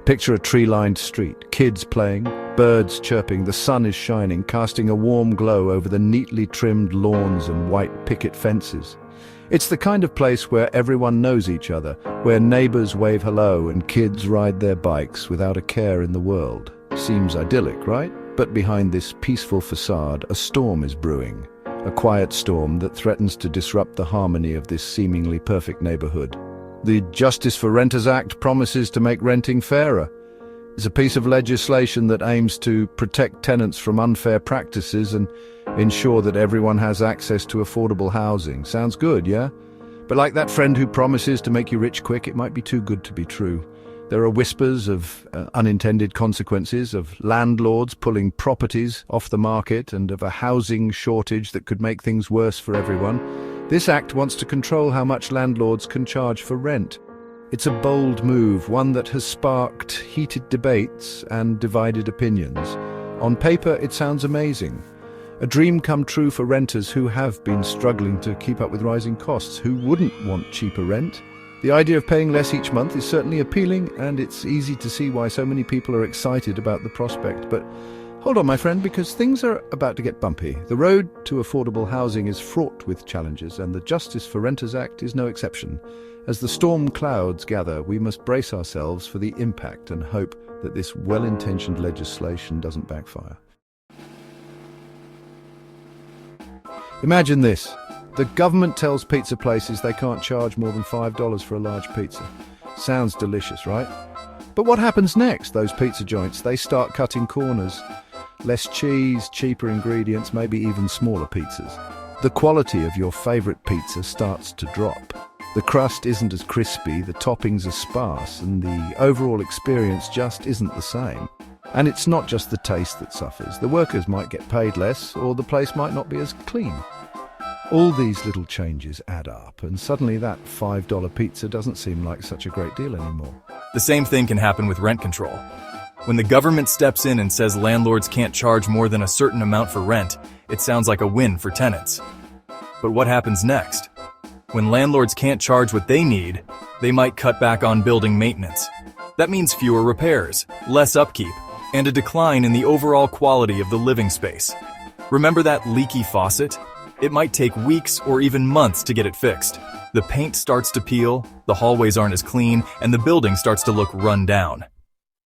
Picture a tree-lined street, kids playing, birds chirping, the sun is shining, casting a warm glow over the neatly trimmed lawns and white picket fences. It's the kind of place where everyone knows each other, where neighbors wave hello and kids ride their bikes without a care in the world. Seems idyllic, right? But behind this peaceful facade, a storm is brewing. A quiet storm that threatens to disrupt the harmony of this seemingly perfect neighborhood. The Justice for Renters Act promises to make renting fairer. It's a piece of legislation that aims to protect tenants from unfair practices and ensure that everyone has access to affordable housing. Sounds good, yeah? But like that friend who promises to make you rich quick, it might be too good to be true. There are whispers of unintended consequences, of landlords pulling properties off the market, and of a housing shortage that could make things worse for everyone. This act wants to control how much landlords can charge for rent. It's a bold move, one that has sparked heated debates and divided opinions. On paper, it sounds amazing. A dream come true for renters who have been struggling to keep up with rising costs. Who wouldn't want cheaper rent? The idea of paying less each month is certainly appealing, and it's easy to see why so many people are excited about the prospect. But hold on, my friend, because things are about to get bumpy. The road to affordable housing is fraught with challenges, and the Justice for Renters Act is no exception. As the storm clouds gather, we must brace ourselves for the impact and hope that this well-intentioned legislation doesn't backfire. Imagine this. The government tells pizza places they can't charge more than $5 for a large pizza. Sounds delicious, right? But what happens next? Those pizza joints, they start cutting corners. Less cheese, cheaper ingredients, maybe even smaller pizzas. The quality of your favorite pizza starts to drop. The crust isn't as crispy, the toppings are sparse, and the overall experience just isn't the same. And it's not just the taste that suffers. The workers might get paid less, or the place might not be as clean. All these little changes add up, and suddenly that $5 pizza doesn't seem like such a great deal anymore. The same thing can happen with rent control. When the government steps in and says landlords can't charge more than a certain amount for rent, it sounds like a win for tenants. But what happens next? When landlords can't charge what they need, they might cut back on building maintenance. That means fewer repairs, less upkeep, and a decline in the overall quality of the living space. Remember that leaky faucet? It might take weeks or even months to get it fixed. The paint starts to peel, the hallways aren't as clean, and the building starts to look run down.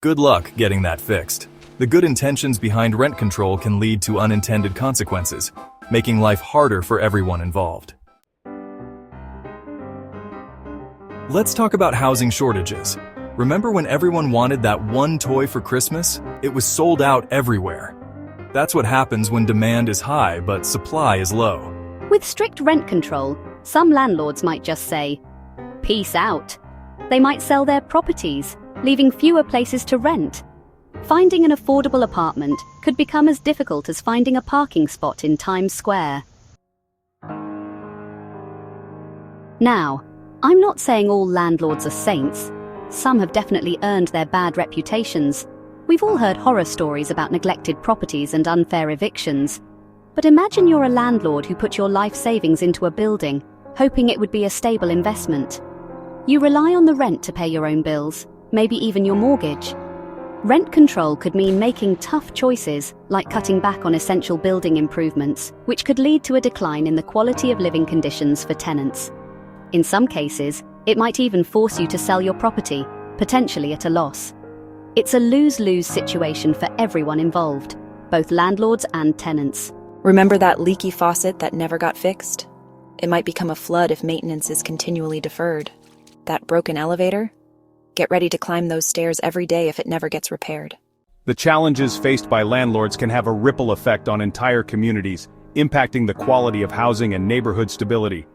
Good luck getting that fixed. The good intentions behind rent control can lead to unintended consequences, making life harder for everyone involved. Let's talk about housing shortages. Remember when everyone wanted that one toy for Christmas? It was sold out everywhere. That's what happens when demand is high but supply is low. With strict rent control, some landlords might just say, "Peace out." They might sell their properties, leaving fewer places to rent. Finding an affordable apartment could become as difficult as finding a parking spot in Times Square. Now, I'm not saying all landlords are saints. Some have definitely earned their bad reputations. We've all heard horror stories about neglected properties and unfair evictions. But imagine you're a landlord who put your life savings into a building, hoping it would be a stable investment. You rely on the rent to pay your own bills, maybe even your mortgage. Rent control could mean making tough choices, like cutting back on essential building improvements, which could lead to a decline in the quality of living conditions for tenants. In some cases, it might even force you to sell your property, potentially at a loss. It's a lose-lose situation for everyone involved, both landlords and tenants. Remember that leaky faucet that never got fixed? It might become a flood if maintenance is continually deferred. That broken elevator? Get ready to climb those stairs every day if it never gets repaired. The challenges faced by landlords can have a ripple effect on entire communities, impacting the quality of housing and neighborhood stability.